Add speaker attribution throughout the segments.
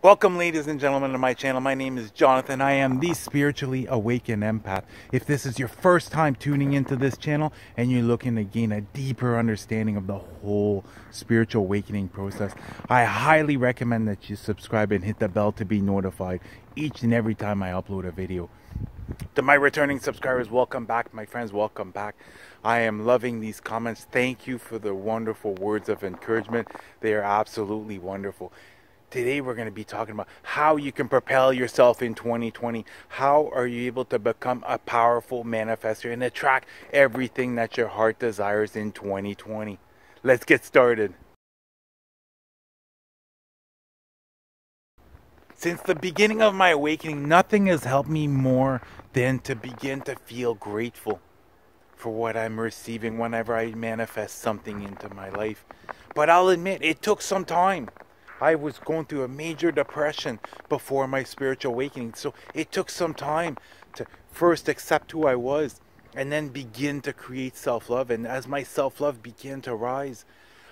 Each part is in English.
Speaker 1: Welcome, ladies and gentlemen, to my channel. My name is Jonathan. I am the spiritually awakened empath. If this is your first time tuning into this channel and you're looking to gain a deeper understanding of the whole spiritual awakening process, I highly recommend that you subscribe and hit the bell to be notified each and every time I upload a video. To my returning subscribers, welcome back. My friends, welcome back. I am loving these comments. Thank you for the wonderful words of encouragement. They are absolutely wonderful. Today we're going to be talking about how you can propel yourself in 2020. How are you able to become a powerful manifestor and attract everything that your heart desires in 2020? Let's get started. Since the beginning of my awakening, nothing has helped me more than to begin to feel grateful for what I'm receiving whenever I manifest something into my life. But I'll admit, it took some time. I was going through a major depression before my spiritual awakening. So it took some time to first accept who I was and then begin to create self-love. And as my self-love began to rise,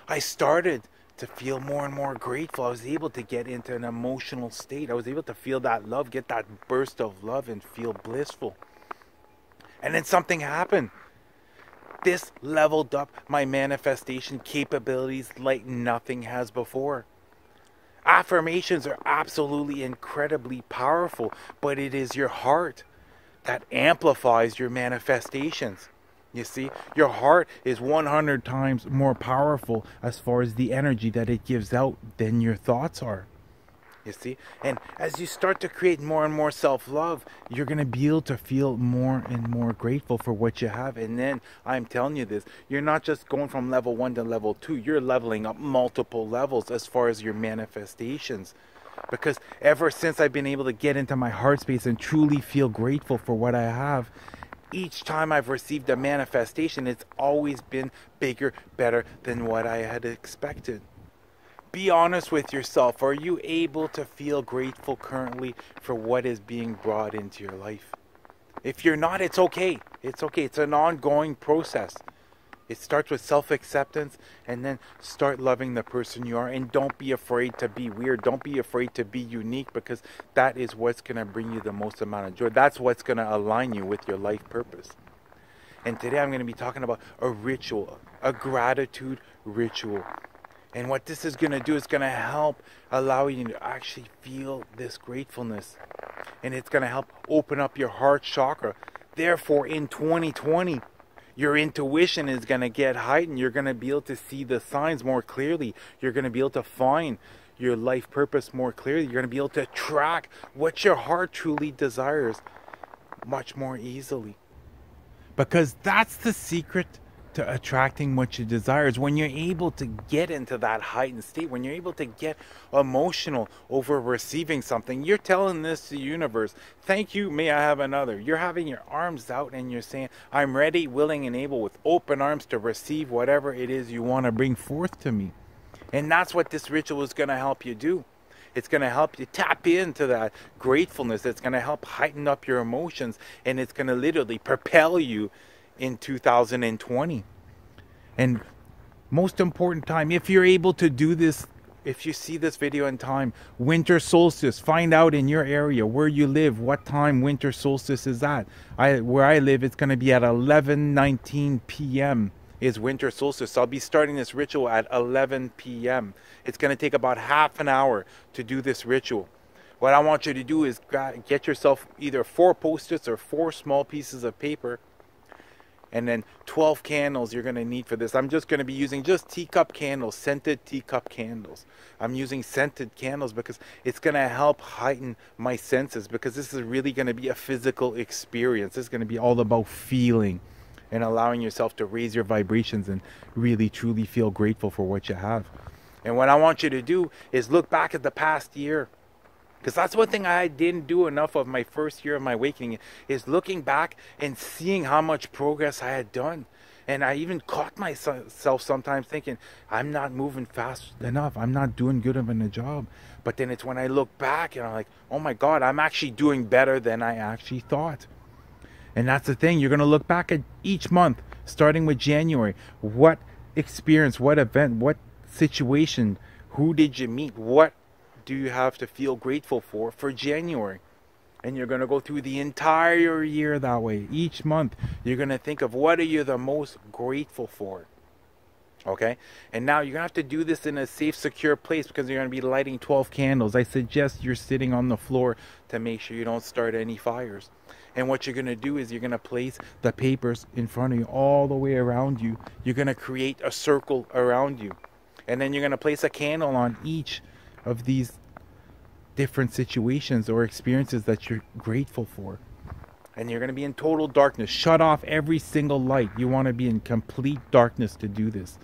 Speaker 1: I started to feel more and more grateful. I was able to get into an emotional state. I was able to feel that love, get that burst of love and feel blissful. And then something happened. This leveled up my manifestation capabilities like nothing has before. Affirmations are absolutely incredibly powerful, but it is your heart that amplifies your manifestations. You see, your heart is 100 times more powerful as far as the energy that it gives out than your thoughts are. You see, and as you start to create more and more self-love, you're going to be able to feel more and more grateful for what you have. And then I'm telling you this, you're not just going from level 1 to level 2, you're leveling up multiple levels as far as your manifestations. Because ever since I've been able to get into my heart space and truly feel grateful for what I have, each time I've received a manifestation, it's always been bigger, better than what I had expected. Be honest with yourself. Are you able to feel grateful currently for what is being brought into your life? If you're not, it's okay. It's okay. It's an ongoing process. It starts with self-acceptance and then start loving the person you are. And don't be afraid to be weird. Don't be afraid to be unique, because that is what's going to bring you the most amount of joy. That's what's going to align you with your life purpose. And today I'm going to be talking about a ritual, a gratitude ritual. And what this is going to do is going to help allow you to actually feel this gratefulness. And it's going to help open up your heart chakra. Therefore, in 2020, your intuition is going to get heightened. You're going to be able to see the signs more clearly. You're going to be able to find your life purpose more clearly. You're going to be able to track what your heart truly desires much more easily. Because that's the secret to attracting what you desire, is when you're able to get into that heightened state, when you're able to get emotional over receiving something. You're telling this to the universe, thank you, may I have another. You're having your arms out and you're saying, I'm ready, willing, and able with open arms to receive whatever it is you want to bring forth to me. And that's what this ritual is going to help you do. It's going to help you tap into that gratefulness. It's going to help heighten up your emotions, and it's going to literally propel you in 2020. And most important time, if you're able to do this, if you see this video in time, winter solstice, find out in your area where you live what time winter solstice is at. Where I live, it's going to be at 11:19 p.m. is winter solstice. So I'll be starting this ritual at 11 p.m. It's going to take about half an hour to do this ritual. What I want you to do is get yourself either 4 post-its or 4 small pieces of paper, and then 12 candles you're going to need for this. I'm just going to be using just teacup candles, scented teacup candles. I'm using scented candles because it's going to help heighten my senses, because this is really going to be a physical experience. This is going to be all about feeling and allowing yourself to raise your vibrations and really truly feel grateful for what you have. And what I want you to do is look back at the past year. Because that's one thing I didn't do enough of my first year of my awakening, is looking back and seeing how much progress I had done. And I even caught myself sometimes thinking, I'm not moving fast enough. I'm not doing good of a job. But then it's when I look back and I'm like, oh my God, I'm actually doing better than I actually thought. And that's the thing. You're going to look back at each month, starting with January. What experience, what event, what situation, who did you meet, what do you have to feel grateful for January? And you're going to go through the entire year that way. Each month, you're going to think of what are you the most grateful for. Okay? And now you're going to have to do this in a safe, secure place because you're going to be lighting 12 candles. I suggest you're sitting on the floor to make sure you don't start any fires. And what you're going to do is you're going to place the papers in front of you all the way around you. You're going to create a circle around you. And then you're going to place a candle on each of these different situations or experiences that you're grateful for. And you're going to be in total darkness. Shut off every single light. You want to be in complete darkness to do this.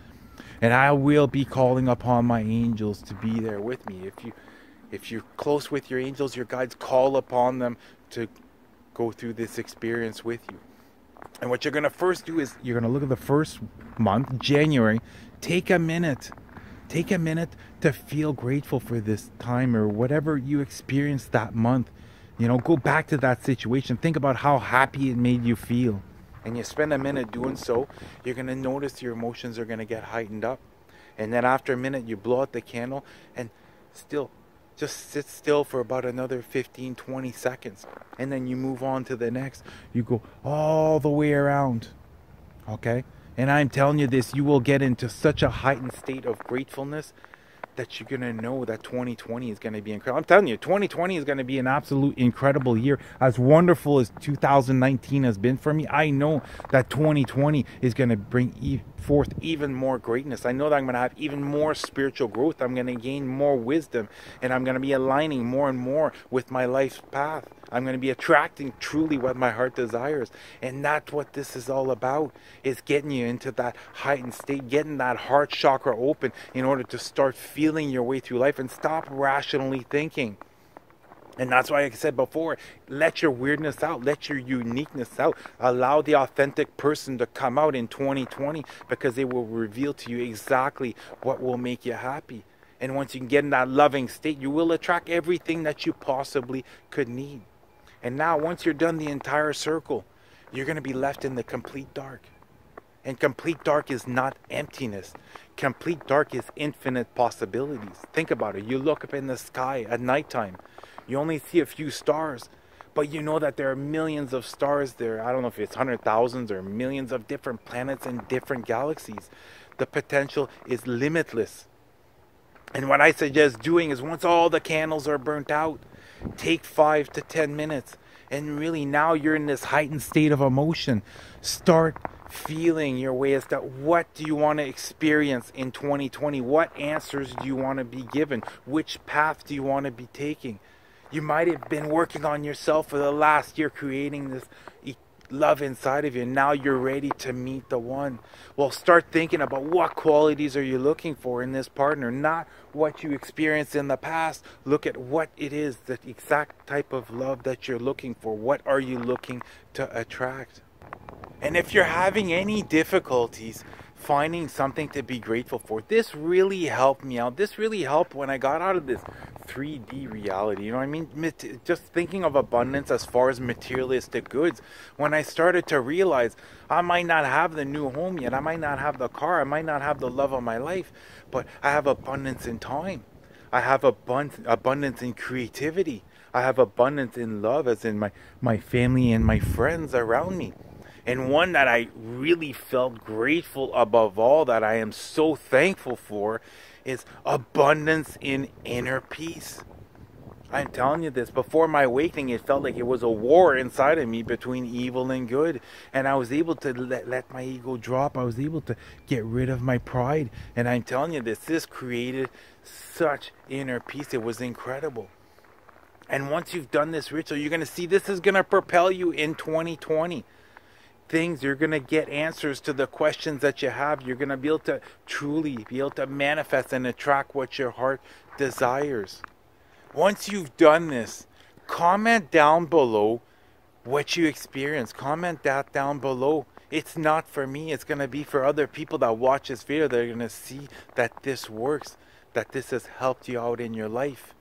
Speaker 1: And I will be calling upon my angels to be there with me. If you're close with your angels, your guides, call upon them to go through this experience with you. And what you're going to first do is you're going to look at the first month, January. Take a minute to feel grateful for this time or whatever you experienced that month. Go back to that situation. Think about how happy it made you feel. And you spend a minute doing so, you're going to notice your emotions are going to get heightened up. And then after a minute, you blow out the candle and just sit still for about another 15, 20 seconds. And then you move on to the next. You go all the way around. Okay? And I'm telling you this, you will get into such a heightened state of gratefulness that you're going to know that 2020 is going to be incredible. I'm telling you, 2020 is going to be an absolute incredible year. As wonderful as 2019 has been for me, I know that 2020 is going to bring forth even more greatness. I know that I'm going to have even more spiritual growth. I'm going to gain more wisdom, and I'm going to be aligning more and more with my life's path. I'm going to be attracting truly what my heart desires. And that's what this is all about, is getting you into that heightened state, getting that heart chakra open in order to start feeling your way through life and stop rationally thinking. And that's why I said before, let your weirdness out, let your uniqueness out. Allow the authentic person to come out in 2020 because they will reveal to you exactly what will make you happy. And once you can get in that loving state, you will attract everything that you possibly could need. And now, once you're done the entire circle, you're going to be left in the complete dark. And complete dark is not emptiness. Complete dark is infinite possibilities. Think about it. You look up in the sky at nighttime. You only see a few stars. But you know that there are millions of stars there. I don't know if it's 100,000s or millions of different planets and different galaxies. The potential is limitless. And what I suggest doing is once all the candles are burnt out, take 5 to 10 minutes. And really now you're in this heightened state of emotion. Start feeling your way as to what do you want to experience in 2020? What answers do you want to be given? Which path do you want to be taking? You might have been working on yourself for the last year, creating this love inside of you, and now you're ready to meet the one. Well, start thinking about what qualities are you looking for in this partner, not what you experienced in the past. Look at what it is, the exact type of love that you're looking for. What are you looking to attract? And if you're having any difficulties finding something to be grateful for, this really helped me out. This really helped when I got out of this 3D reality. You know what I mean? Just thinking of abundance as far as materialistic goods. When I started to realize I might not have the new home yet, I might not have the car, I might not have the love of my life, but I have abundance in time. I have abundance in creativity. I have abundance in love, as in my family and my friends around me. And one that I really felt grateful above all, that I am so thankful for, is abundance in inner peace. I'm telling you this, before my awakening, it felt like it was a war inside of me between evil and good. And I was able to let my ego drop. I was able to get rid of my pride. And I'm telling you this created such inner peace. It was incredible. And once you've done this ritual, you're going to see this is going to propel you in 2020. You're going to get answers to the questions that you have. You're going to be able to truly be able to manifest and attract what your heart desires. Once you've done this, comment down below what you experienced. Comment that down below. It's not for me. It's going to be for other people that watch this video. They're going to see that this works, that this has helped you out in your life.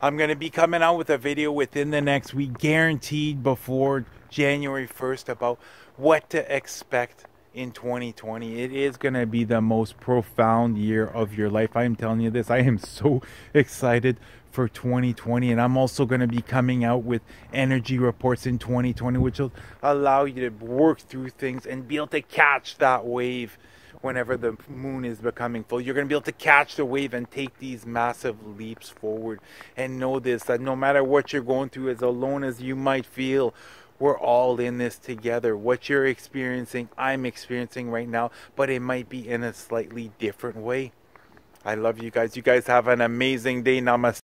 Speaker 1: I'm going to be coming out with a video within the next week, guaranteed before January 1st, about what to expect in 2020. It is going to be the most profound year of your life. I am telling you this. I am so excited for 2020, and I'm also going to be coming out with energy reports in 2020, which will allow you to work through things and be able to catch that wave whenever the moon is becoming full. You're going to be able to catch the wave and take these massive leaps forward. And know this, that no matter what you're going through, as alone as you might feel, we're all in this together. What you're experiencing, I'm experiencing right now, but it might be in a slightly different way. I love you guys. You guys have an amazing day. Namaste.